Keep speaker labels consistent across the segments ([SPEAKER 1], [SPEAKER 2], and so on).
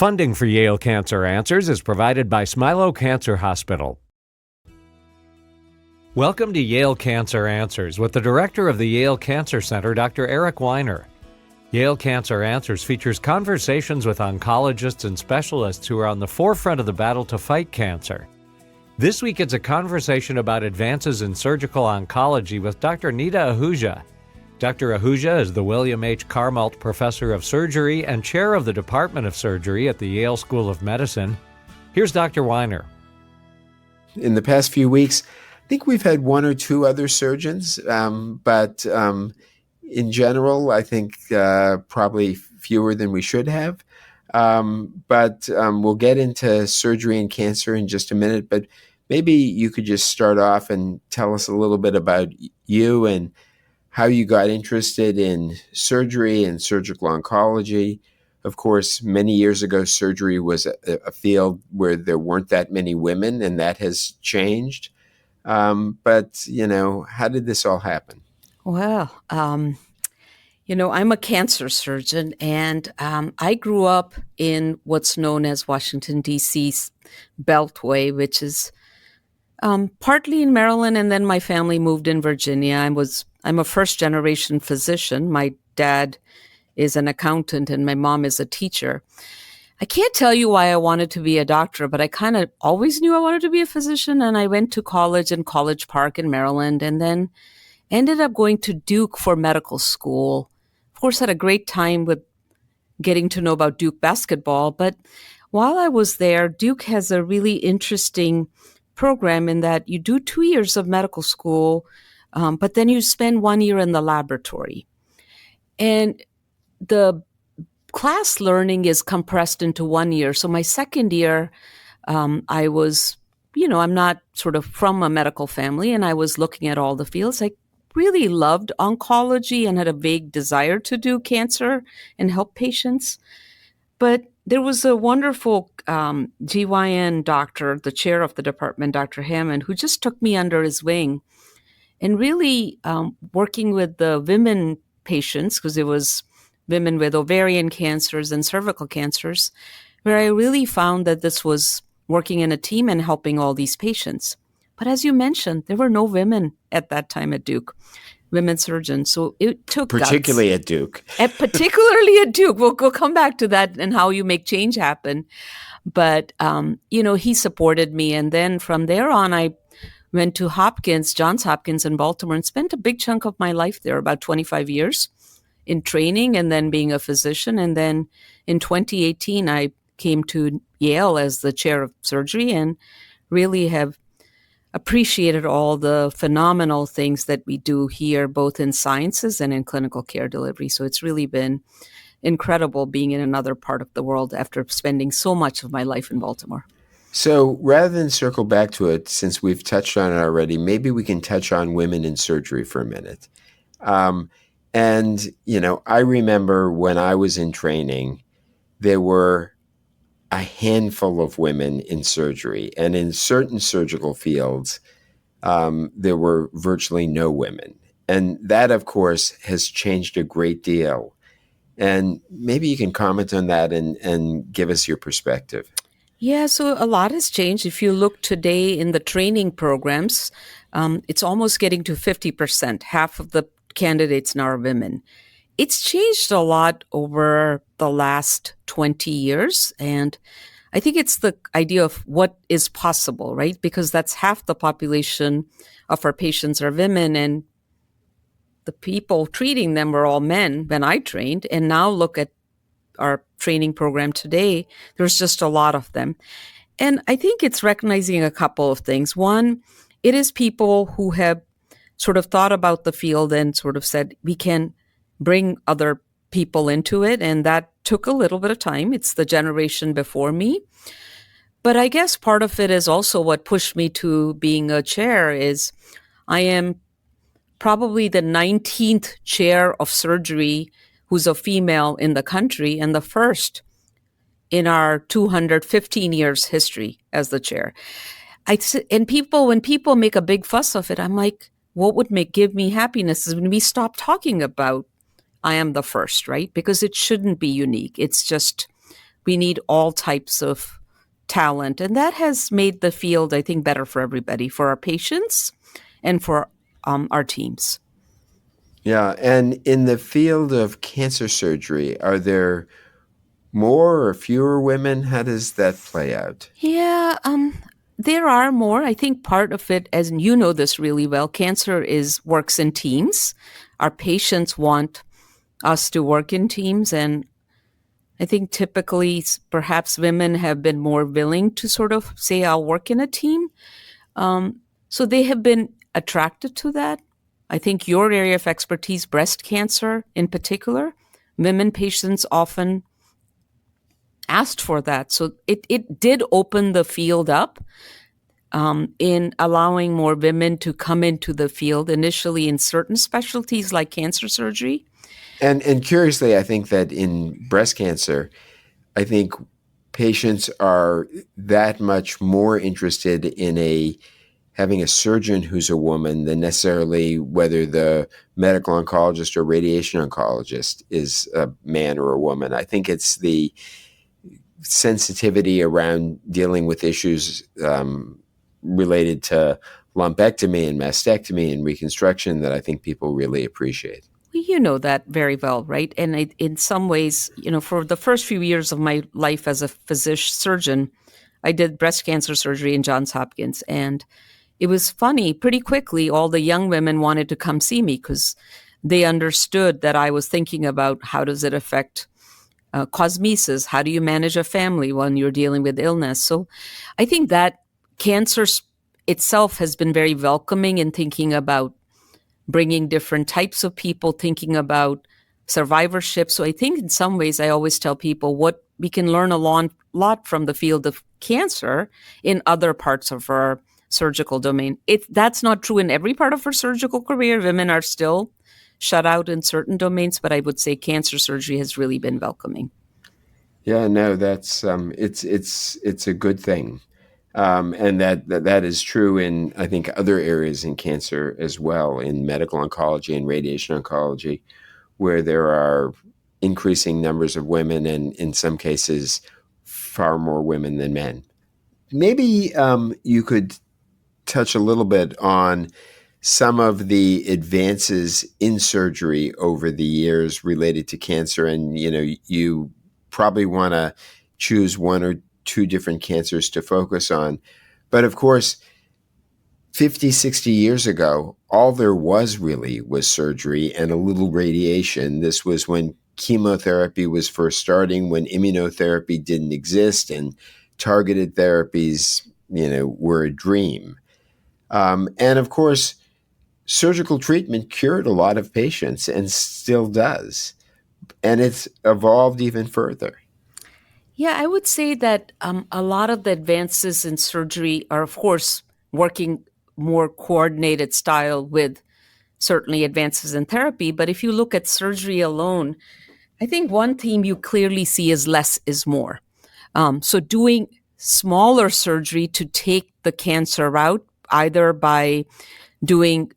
[SPEAKER 1] Funding for Yale Cancer Answers is provided by Smilow Cancer Hospital. Welcome to Yale Cancer Answers with the director of the Yale Cancer Center, Dr. Eric Weiner. Yale Cancer Answers features conversations with oncologists and specialists who are on the forefront of the battle to fight cancer. This week it's a conversation about advances in surgical oncology with Dr. Nita Ahuja. Dr. Ahuja is the William H. Carmelt Professor of Surgery and Chair of the Department of Surgery at the Yale School of Medicine. Here's Dr. Weiner.
[SPEAKER 2] In the past few weeks, I think we've had one or two other surgeons, but in general, I think probably fewer than we should have. But we'll get into surgery and cancer in just a minute, but maybe you could just start off and tell us a little bit about you and how you got interested in surgery and surgical oncology. Of course, many years ago, surgery was a field where there weren't that many women, and that has changed. But, how did this all happen?
[SPEAKER 3] Well, I'm a cancer surgeon, and I grew up in what's known as Washington, D.C.'s Beltway, which is partly in Maryland, and then my family moved in Virginia. I'm a first-generation physician. My dad is an accountant, and my mom is a teacher. I can't tell you why I wanted to be a doctor, but I kind of always knew I wanted to be a physician, and I went to college in College Park in Maryland, and then ended up going to Duke for medical school. Of course, had a great time with getting to know about Duke basketball, but while I was there, Duke has a really interesting program in that you do 2 years of medical school, but then you spend 1 year in the laboratory. And the class learning is compressed into 1 year. So my second year, I was, I'm not sort of from a medical family, and I was looking at all the fields. I really loved oncology and had a vague desire to do cancer and help patients. But there was a wonderful GYN doctor, the chair of the department, Dr. Hammond, who just took me under his wing and really working with the women patients, because it was women with ovarian cancers and cervical cancers, where I really found that this was working in a team and helping all these patients. But as you mentioned, there were no women at that time at Duke, women surgeons. So it took
[SPEAKER 2] particularly
[SPEAKER 3] guts.
[SPEAKER 2] At Duke.
[SPEAKER 3] Particularly at Duke. We'll come back to that and how you make change happen. But, he supported me. And then from there on, I went to Johns Hopkins in Baltimore, and spent a big chunk of my life there, about 25 years in training and then being a physician. And then in 2018, I came to Yale as the chair of surgery and really have appreciated all the phenomenal things that we do here, both in sciences and in clinical care delivery. So it's really been incredible being in another part of the world after spending so much of my life in Baltimore.
[SPEAKER 2] So rather than circle back to it, since we've touched on it already, maybe we can touch on women in surgery for a minute. I remember when I was in training, there were a handful of women in surgery, and in certain surgical fields, there were virtually no women. And that, of course, has changed a great deal. And maybe you can comment on that and give us your perspective.
[SPEAKER 3] Yeah, so a lot has changed. If you look today in the training programs, it's almost getting to 50%. Half of the candidates now are women. It's changed a lot over the last 20 years. And I think it's the idea of what is possible, right? Because that's half the population of our patients are women, and the people treating them were all men when I trained. And now look at our training program today, there's just a lot of them. And I think it's recognizing a couple of things. One, it is people who have sort of thought about the field and sort of said, we can bring other people into it. And that took a little bit of time. It's the generation before me. But I guess part of it is also what pushed me to being a chair is I am probably the 19th chair of surgery who's a female in the country, and the first in our 215 years history as the chair. When people make a big fuss of it, I'm like, what would give me happiness is when we stop talking about I am the first, right? Because it shouldn't be unique. It's just we need all types of talent. And that has made the field, I think, better for everybody, for our patients and for our teams.
[SPEAKER 2] Yeah. And in the field of cancer surgery, are there more or fewer women? How does that play out?
[SPEAKER 3] Yeah, there are more. I think part of it, as you know this really well, cancer works in teams. Our patients want us to work in teams, and I think typically perhaps women have been more willing to sort of say, I'll work in a team. So they have been attracted to that. I think your area of expertise, breast cancer in particular, women patients often asked for that. So it did open the field up in allowing more women to come into the field, initially in certain specialties like cancer surgery.
[SPEAKER 2] And curiously, I think that in breast cancer, I think patients are that much more interested in having a surgeon who's a woman than necessarily whether the medical oncologist or radiation oncologist is a man or a woman. I think it's the sensitivity around dealing with issues related to lumpectomy and mastectomy and reconstruction that I think people really appreciate.
[SPEAKER 3] Well, you know that very well, right? And in some ways, for the first few years of my life as a physician surgeon, I did breast cancer surgery in Johns Hopkins. And it was funny, pretty quickly, all the young women wanted to come see me because they understood that I was thinking about how does it affect cosmesis? How do you manage a family when you're dealing with illness? So I think that cancer itself has been very welcoming in thinking about bringing different types of people, thinking about survivorship. So I think in some ways, I always tell people what we can learn a lot from the field of cancer in other parts of our surgical domain. That's not true in every part of our surgical career. Women are still shut out in certain domains, but I would say cancer surgery has really been welcoming.
[SPEAKER 2] Yeah, no, that's it's a good thing. And that is true in, I think, other areas in cancer as well, in medical oncology and radiation oncology, where there are increasing numbers of women and in some cases far more women than men. Maybe you could touch a little bit on some of the advances in surgery over the years related to cancer. And, you probably want to choose one or two different cancers to focus on. But of course, 50, 60 years ago, all there was really was surgery and a little radiation. This was when chemotherapy was first starting, when immunotherapy didn't exist, and targeted therapies, were a dream. And of course, surgical treatment cured a lot of patients and still does. And it's evolved even further.
[SPEAKER 3] Yeah, I would say that a lot of the advances in surgery are, of course, working more coordinated style with certainly advances in therapy. But if you look at surgery alone, I think one theme you clearly see is less is more. So doing smaller surgery to take the cancer out, either by giving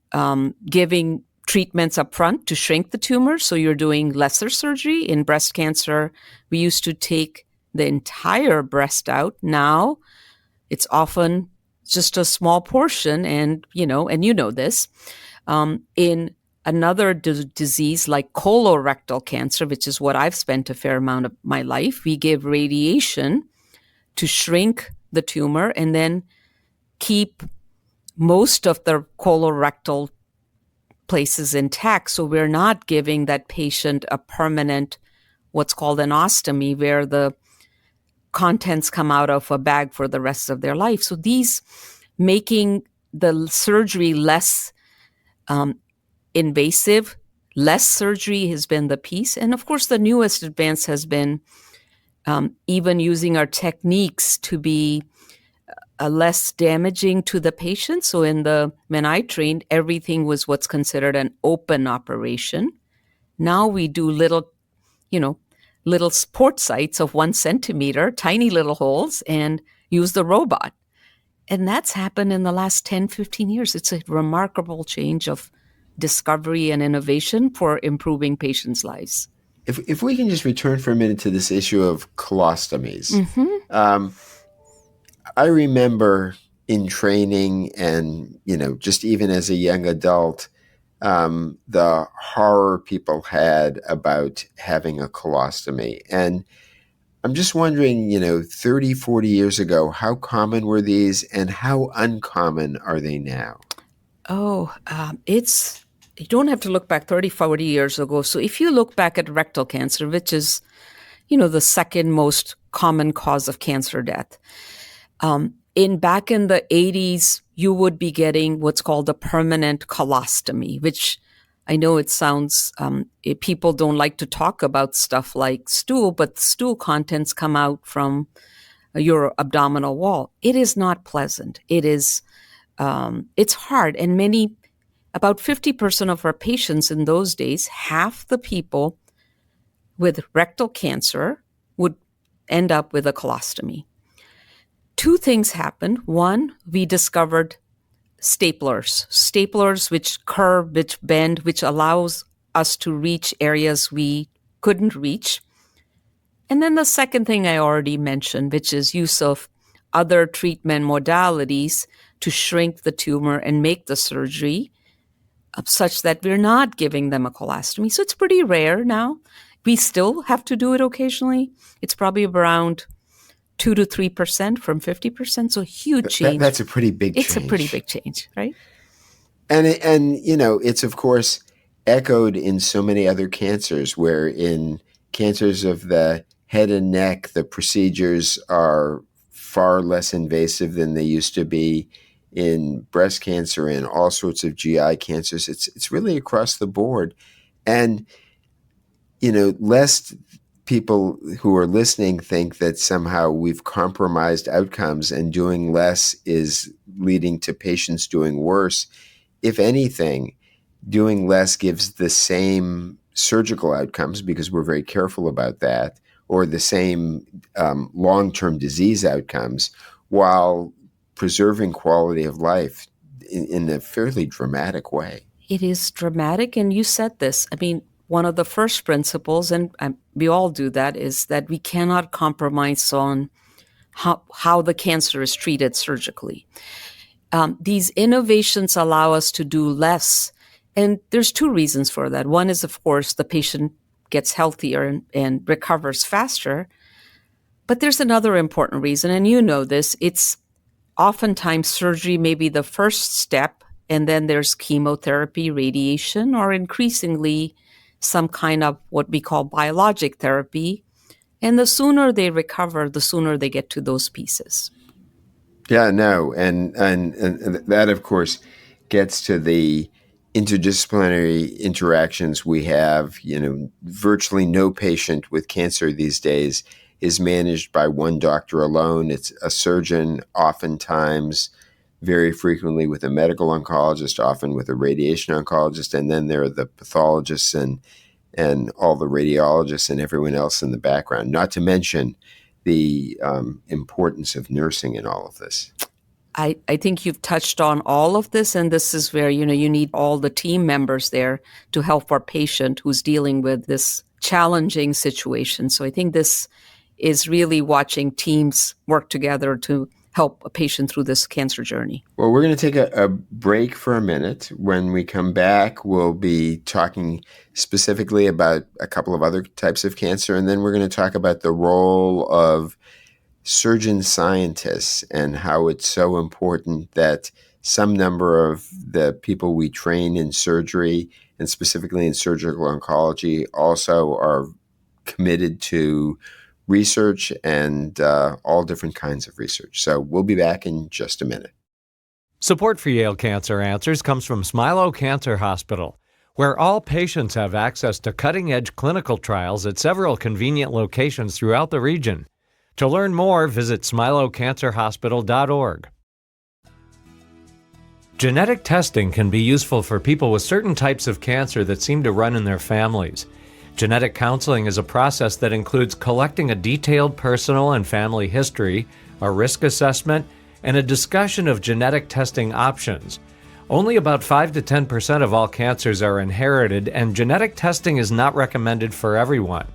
[SPEAKER 3] treatments up front to shrink the tumor. So you're doing lesser surgery. In breast cancer, we used to take the entire breast out. Now it's often just a small portion. And you know this. In another disease like colorectal cancer, which is what I've spent a fair amount of my life, we give radiation to shrink the tumor and then keep most of the colorectal places intact. So we're not giving that patient a permanent, what's called an ostomy, where the contents come out of a bag for the rest of their life. So these making the surgery less invasive, less surgery has been the piece. And of course, the newest advance has been even using our techniques to be less damaging to the patient. So when I trained, everything was what's considered an open operation. Now we do little port sites of 1 centimeter, tiny little holes, and use the robot. And that's happened in the last 10, 15 years. It's a remarkable change of discovery and innovation for improving patients' lives.
[SPEAKER 2] if we can just return for a minute to this issue of colostomies. I remember in training and, just even as a young adult, the horror people had about having a colostomy. And I'm just wondering, 30, 40 years ago, how common were these and how uncommon are they now?
[SPEAKER 3] You don't have to look back 30, 40 years ago. So if you look back at rectal cancer, which is, the second most common cause of cancer death, back in the 80s, you would be getting what's called a permanent colostomy, which I know it sounds, people don't like to talk about stuff like stool, but stool contents come out from your abdominal wall. It is not pleasant. It's hard. And about 50% of our patients in those days, half the people with rectal cancer would end up with a colostomy. Two things happened. One, we discovered staplers which curve, which bend, which allows us to reach areas we couldn't reach. And then the second thing I already mentioned, which is use of other treatment modalities to shrink the tumor and make the surgery such that we're not giving them a colostomy. So it's pretty rare now. We still have to do it occasionally. It's probably around 2 to 3% from 50%. So huge change.
[SPEAKER 2] That's a pretty big change.
[SPEAKER 3] It's a pretty big change, right?
[SPEAKER 2] And it's of course echoed in so many other cancers, where in cancers of the head and neck, the procedures are far less invasive than they used to be. In breast cancer and all sorts of GI cancers, it's really across the board. And, lest people who are listening think that somehow we've compromised outcomes and doing less is leading to patients doing worse. If anything, doing less gives the same surgical outcomes, because we're very careful about that, or the same long-term disease outcomes, while preserving quality of life in a fairly dramatic way.
[SPEAKER 3] It is dramatic, and you said this. I mean, one of the first principles, and we all do that, is that we cannot compromise on how the cancer is treated surgically. These innovations allow us to do less, and there's two reasons for that. One is, of course, the patient gets healthier and recovers faster, but there's another important reason, and you know this. It's oftentimes surgery may be the first step, and then there's chemotherapy, radiation, or increasingly some kind of what we call biologic therapy. And the sooner they recover, the sooner they get to those pieces.
[SPEAKER 2] Yeah, no. And that, of course, gets to the interdisciplinary interactions we have. Virtually no patient with cancer these days is managed by one doctor alone. It's a surgeon, oftentimes, very frequently with a medical oncologist, often with a radiation oncologist, and then there are the pathologists and all the radiologists and everyone else in the background, not to mention the importance of nursing in all of this.
[SPEAKER 3] I think you've touched on all of this, and this is where, you need all the team members there to help our patient who's dealing with this challenging situation. So I think this is really watching teams work together to help a patient through this cancer journey.
[SPEAKER 2] Well, we're going to take a break for a minute. When we come back, we'll be talking specifically about a couple of other types of cancer, and then we're going to talk about the role of surgeon scientists and how it's so important that some number of the people we train in surgery, and specifically in surgical oncology, also are committed to research and all different kinds of research. So we'll be back in just a minute.
[SPEAKER 1] Support for Yale Cancer Answers comes from Smilow Cancer Hospital, where all patients have access to cutting-edge clinical trials at several convenient locations throughout the region. To learn more, visit smilowcancerhospital.org. Genetic testing can be useful for people with certain types of cancer that seem to run in their families. Genetic counseling is a process that includes collecting a detailed personal and family history, a risk assessment, and a discussion of genetic testing options. Only about 5 to 10% of all cancers are inherited, and genetic testing is not recommended for everyone.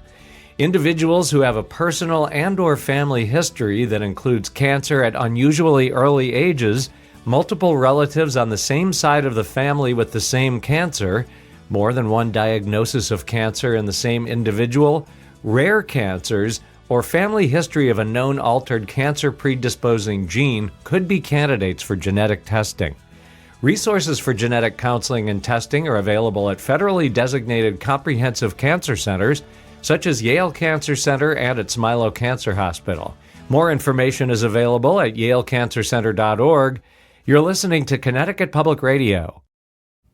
[SPEAKER 1] Individuals who have a personal and/or family history that includes cancer at unusually early ages, multiple relatives on the same side of the family with the same cancer, more than one diagnosis of cancer in the same individual, rare cancers, or family history of a known altered cancer predisposing gene could be candidates for genetic testing. Resources for genetic counseling and testing are available at federally designated comprehensive cancer centers, such as Yale Cancer Center and its Milo Cancer Hospital. More information is available at yalecancercenter.org. You're listening to Connecticut Public Radio.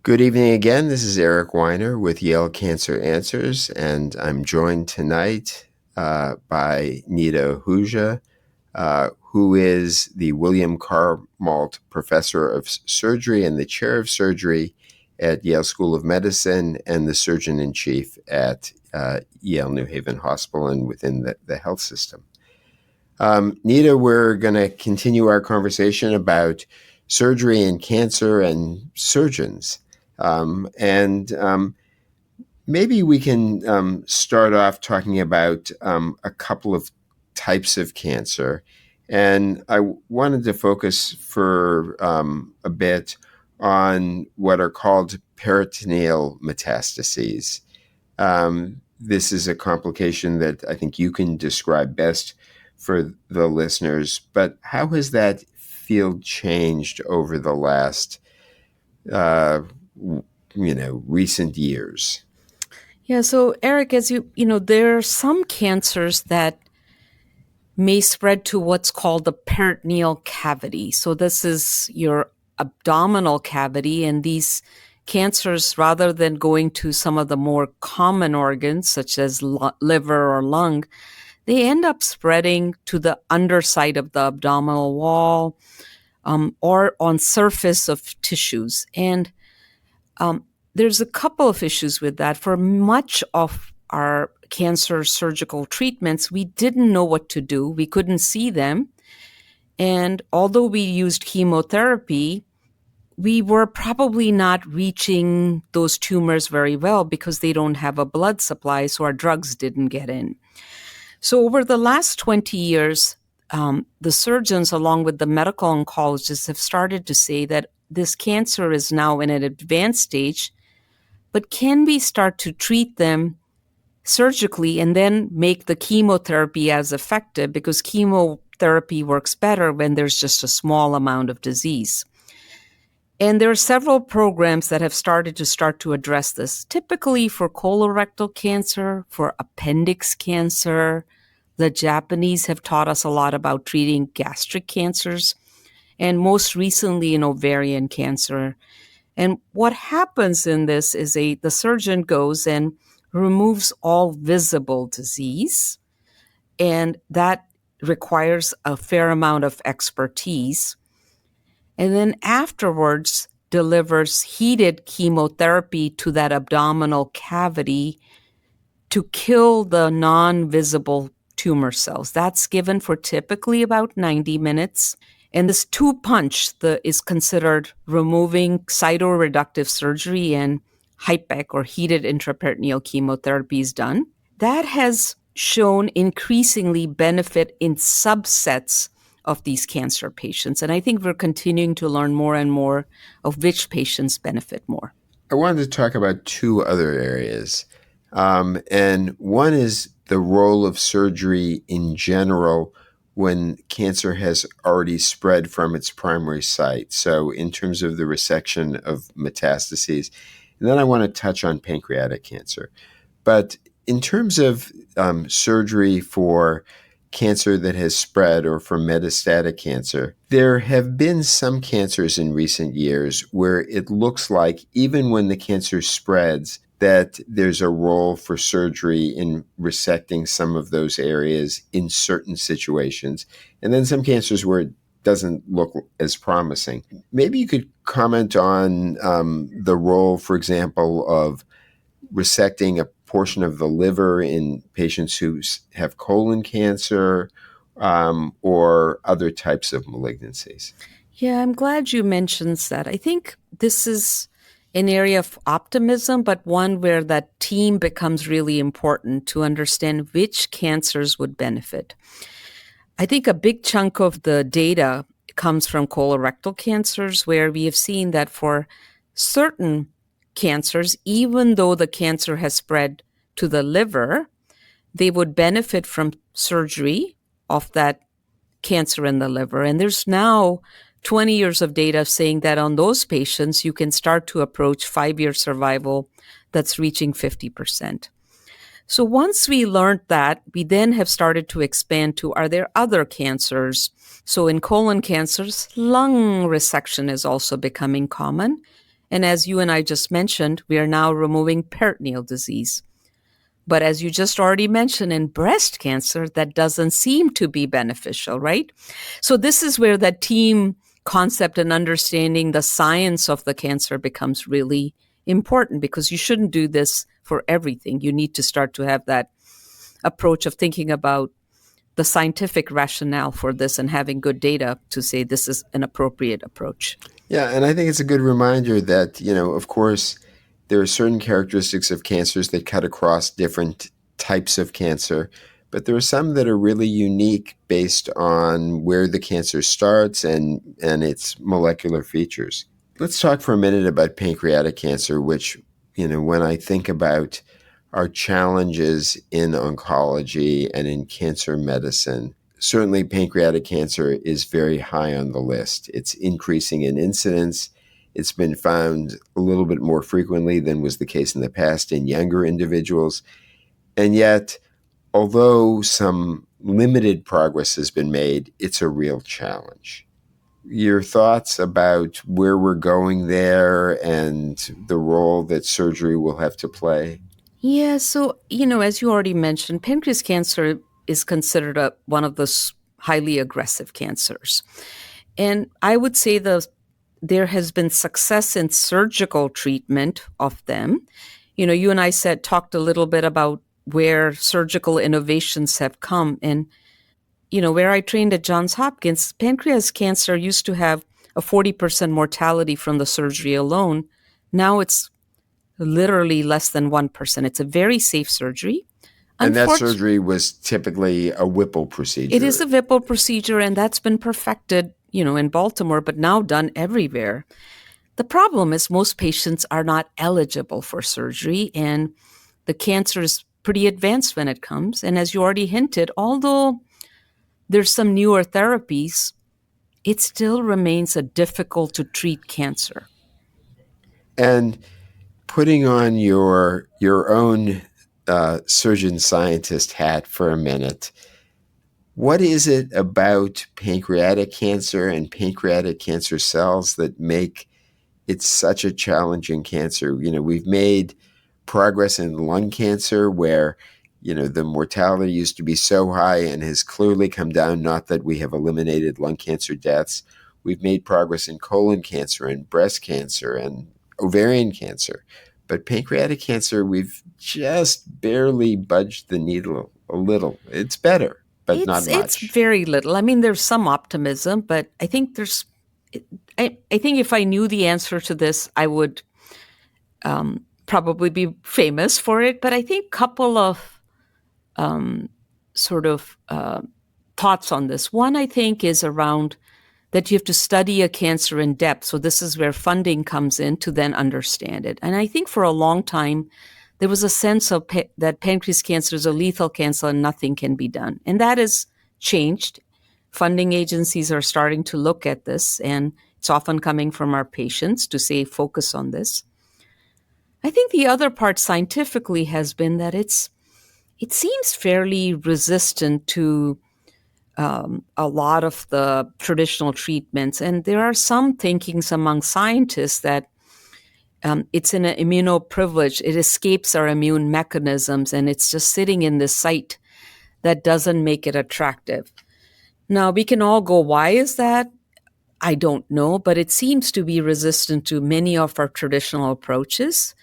[SPEAKER 2] Good evening again. This is Eric Weiner with Yale Cancer Answers, and I'm joined tonight by Nita Ahuja, who is the William Carmalt Professor of Surgery and the Chair of Surgery at Yale School of Medicine and the Surgeon-in-Chief at Yale New Haven Hospital and within the health system. Nita, we're going to continue our conversation about surgery and cancer and surgeons. Maybe we can start off talking about a couple of types of cancer. And I wanted to focus for a bit on what are called peritoneal metastases. This is a complication that I think you can describe best for the listeners, but how has that field changed over the last, recent years?
[SPEAKER 3] Yeah, so Eric, as you know, there are some cancers that may spread to what's called the peritoneal cavity. So this is your abdominal cavity, and these cancers, rather than going to some of the more common organs, such as liver or lung, they end up spreading to the underside of the abdominal wall or on surface of tissues. And there's a couple of issues with that. For much of our cancer surgical treatments, we didn't know what to do. We couldn't see them. And although we used chemotherapy, we were probably not reaching those tumors very well because they don't have a blood supply, so our drugs didn't get in. So over the last 20 years, the surgeons, along with the medical oncologists, have started to say that this cancer is now in an advanced stage, but can we start to treat them surgically and then make the chemotherapy as effective, because chemotherapy works better when there's just a small amount of disease. And there are several programs that have started to address this, typically for colorectal cancer, for appendix cancer. The Japanese have taught us a lot about treating gastric cancers, and most recently in ovarian cancer. And what happens in this is the surgeon goes and removes all visible disease, and that requires a fair amount of expertise. And then afterwards delivers heated chemotherapy to that abdominal cavity to kill the non-visible tumor cells. That's given for typically about 90 minutes. And this two-punch is considered removing cytoreductive surgery, and HIPEC, or heated intraperitoneal chemotherapy, is done. That has shown increasingly benefit in subsets of these cancer patients. And I think we're continuing to learn more and more of which patients benefit more.
[SPEAKER 2] I wanted to talk about two other areas. And one is the role of surgery in general when cancer has already spread from its primary site. So in terms of the resection of metastases. And then I want to touch on pancreatic cancer. But in terms of surgery for cancer that has spread or for metastatic cancer, there have been some cancers in recent years where it looks like even when the cancer spreads, that there's a role for surgery in resecting some of those areas in certain situations. And then some cancers where it doesn't look as promising. Maybe you could comment on the role, for example, of resecting a portion of the liver in patients who have colon cancer or other types of malignancies.
[SPEAKER 3] Yeah, I'm glad you mentioned that. I think this is an area of optimism, but one where that team becomes really important to understand which cancers would benefit. I think a big chunk of the data comes from colorectal cancers, where we have seen that for certain cancers, even though the cancer has spread to the liver, they would benefit from surgery of that cancer in the liver. And there's now 20 years of data saying that on those patients, you can start to approach 5-year survival that's reaching 50%. So once we learned that, we then have started to expand to, are there other cancers? So in colon cancers, lung resection is also becoming common. And as you and I just mentioned, we are now removing peritoneal disease. But as you just already mentioned, in breast cancer, that doesn't seem to be beneficial, right? So this is where that team concept and understanding the science of the cancer becomes really important, because you shouldn't do this for everything. You need to start to have that approach of thinking about the scientific rationale for this and having good data to say this is an appropriate approach.
[SPEAKER 2] Yeah, and I think it's a good reminder that, of course, there are certain characteristics of cancers that cut across different types of cancer, but there are some that are really unique based on where the cancer starts and its molecular features. Let's talk for a minute about pancreatic cancer, which, when I think about our challenges in oncology and in cancer medicine, certainly pancreatic cancer is very high on the list. It's increasing in incidence. It's been found a little bit more frequently than was the case in the past in younger individuals. And yet, although some limited progress has been made, it's a real challenge. Your thoughts about where we're going there and the role that surgery will have to play?
[SPEAKER 3] Yeah, so, as you already mentioned, pancreas cancer is considered one of the highly aggressive cancers. And I would say there has been success in surgical treatment of them. You and I talked a little bit about where surgical innovations have come. And, where I trained at Johns Hopkins, pancreas cancer used to have a 40% mortality from the surgery alone. Now it's literally less than 1%. It's a very safe surgery.
[SPEAKER 2] And that surgery was typically a Whipple procedure.
[SPEAKER 3] It is a Whipple procedure, and that's been perfected, in Baltimore, but now done everywhere. The problem is most patients are not eligible for surgery, and the cancer is pretty advanced when it comes. And as you already hinted, although there's some newer therapies, it still remains a difficult to treat cancer.
[SPEAKER 2] And putting on your own surgeon scientist hat for a minute, what is it about pancreatic cancer and pancreatic cancer cells that make it such a challenging cancer? We've made progress in lung cancer where, the mortality used to be so high and has clearly come down, not that we have eliminated lung cancer deaths. We've made progress in colon cancer and breast cancer and ovarian cancer. But pancreatic cancer, we've just barely budged the needle a little. It's better, but not much.
[SPEAKER 3] It's very little. I mean, there's some optimism, but I think I think if I knew the answer to this, I would probably be famous for it. But I think a couple of thoughts on this. One, I think, is around that you have to study a cancer in depth. So this is where funding comes in to then understand it. And I think for a long time, there was a sense of that pancreas cancer is a lethal cancer and nothing can be done. And that has changed. Funding agencies are starting to look at this, and it's often coming from our patients to say, focus on this. I think the other part scientifically has been that it seems fairly resistant to a lot of the traditional treatments. And there are some thinkings among scientists that it's an immunoprivilege. It escapes our immune mechanisms, and it's just sitting in this site that doesn't make it attractive. Now, we can all go, why is that? I don't know, but it seems to be resistant to many of our traditional approaches.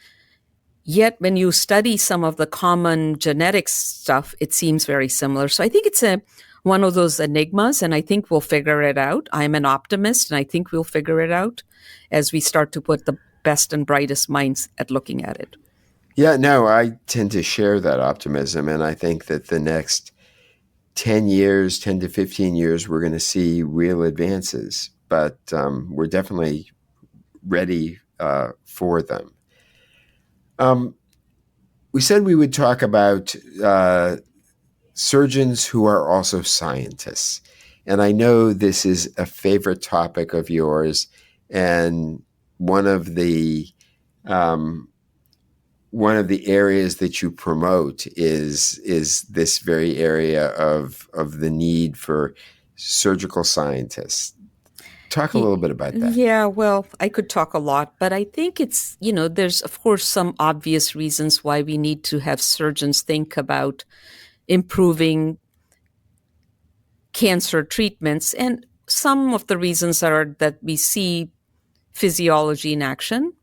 [SPEAKER 3] Yet when you study some of the common genetics stuff, it seems very similar. So I think it's a one of those enigmas, and I think we'll figure it out. I'm an optimist, and I think we'll figure it out as we start to put the best and brightest minds at looking at it.
[SPEAKER 2] Yeah, no, I tend to share that optimism, and I think that the next 10 years, 10 to 15 years, we're going to see real advances, but we're definitely ready for them. We said we would talk about surgeons who are also scientists, and I know this is a favorite topic of yours, and one of the areas that you promote is this very area of the need for surgical scientists. Talk a little bit about that.
[SPEAKER 3] Yeah, well, I could talk a lot, but I think it's, there's, of course, some obvious reasons why we need to have surgeons think about improving cancer treatments. And some of the reasons are that we see physiology in action.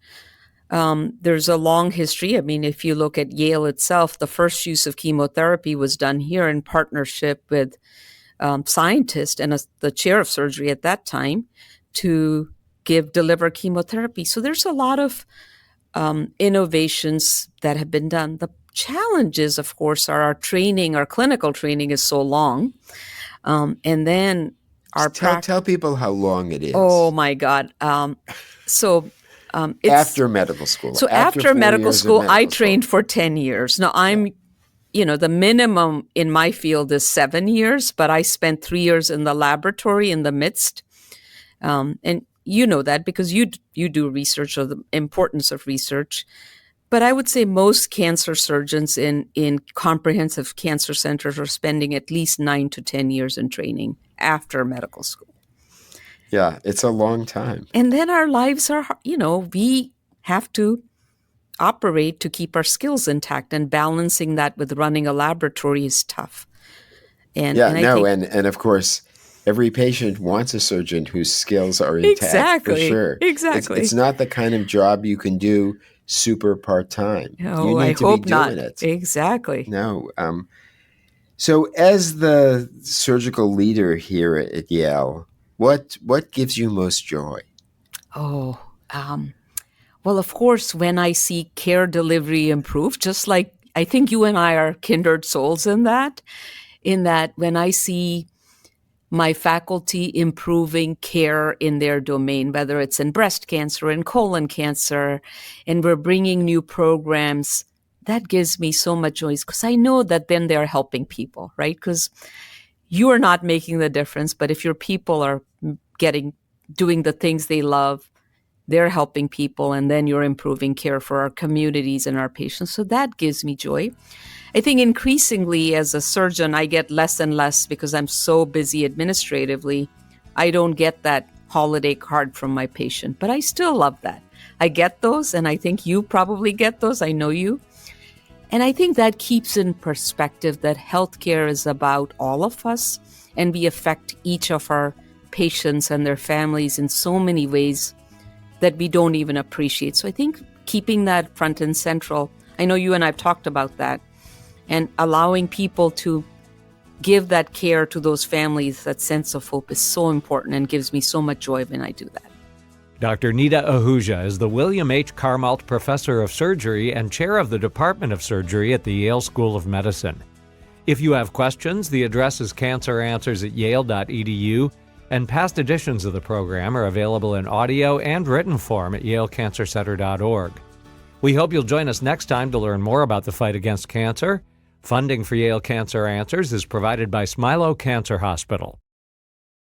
[SPEAKER 3] There's a long history. I mean, if you look at Yale itself, the first use of chemotherapy was done here in partnership with scientists and the chair of surgery at that time to deliver chemotherapy. So there's a lot of innovations that have been done. The challenges, of course, are our clinical training is so long. And then
[SPEAKER 2] tell people how long it is.
[SPEAKER 3] Oh my God. It's
[SPEAKER 2] after medical school.
[SPEAKER 3] So after medical school, I trained for 10 years. Now the minimum in my field is 7 years, but I spent 3 years in the laboratory in the midst. And you know that because you do research, or the importance of research. But I would say most cancer surgeons in comprehensive cancer centers are spending at least 9 to 10 years in training after medical school.
[SPEAKER 2] Yeah, it's a long time.
[SPEAKER 3] And then our lives are, we have to operate to keep our skills intact, and balancing that with running a laboratory is tough. And of course, every patient wants a surgeon whose skills are intact. Exactly.
[SPEAKER 2] For sure.
[SPEAKER 3] Exactly.
[SPEAKER 2] It's not the kind of job you can do super part-time.
[SPEAKER 3] No,
[SPEAKER 2] you need
[SPEAKER 3] I
[SPEAKER 2] to
[SPEAKER 3] hope
[SPEAKER 2] be doing
[SPEAKER 3] not.
[SPEAKER 2] it.
[SPEAKER 3] Exactly.
[SPEAKER 2] No. So as the surgical leader here at Yale, what gives you most joy?
[SPEAKER 3] Well, of course, when I see care delivery improve, just like I think you and I are kindred souls in that when I see my faculty improving care in their domain, whether it's in breast cancer and colon cancer, and we're bringing new programs, that gives me so much joy because I know that then they're helping people, right? Because you are not making the difference, but if your people are doing the things they love, they're helping people, and then you're improving care for our communities and our patients. So that gives me joy. I think increasingly as a surgeon, I get less and less because I'm so busy administratively. I don't get that holiday card from my patient, but I still love that. I get those, and I think you probably get those. I know you. And I think that keeps in perspective that healthcare is about all of us, and we affect each of our patients and their families in so many ways that we don't even appreciate. So I think keeping that front and central, I know you and I've talked about that, and allowing people to give that care to those families, that sense of hope is so important and gives me so much joy when I do that.
[SPEAKER 1] Dr. Nita Ahuja is the William H. Carmalt Professor of Surgery and Chair of the Department of Surgery at the Yale School of Medicine. If you have questions, the address is canceranswers@yale.edu, and past editions of the program are available in audio and written form at yalecancercenter.org. We hope you'll join us next time to learn more about the fight against cancer. Funding for Yale Cancer Answers is provided by Smilow Cancer Hospital.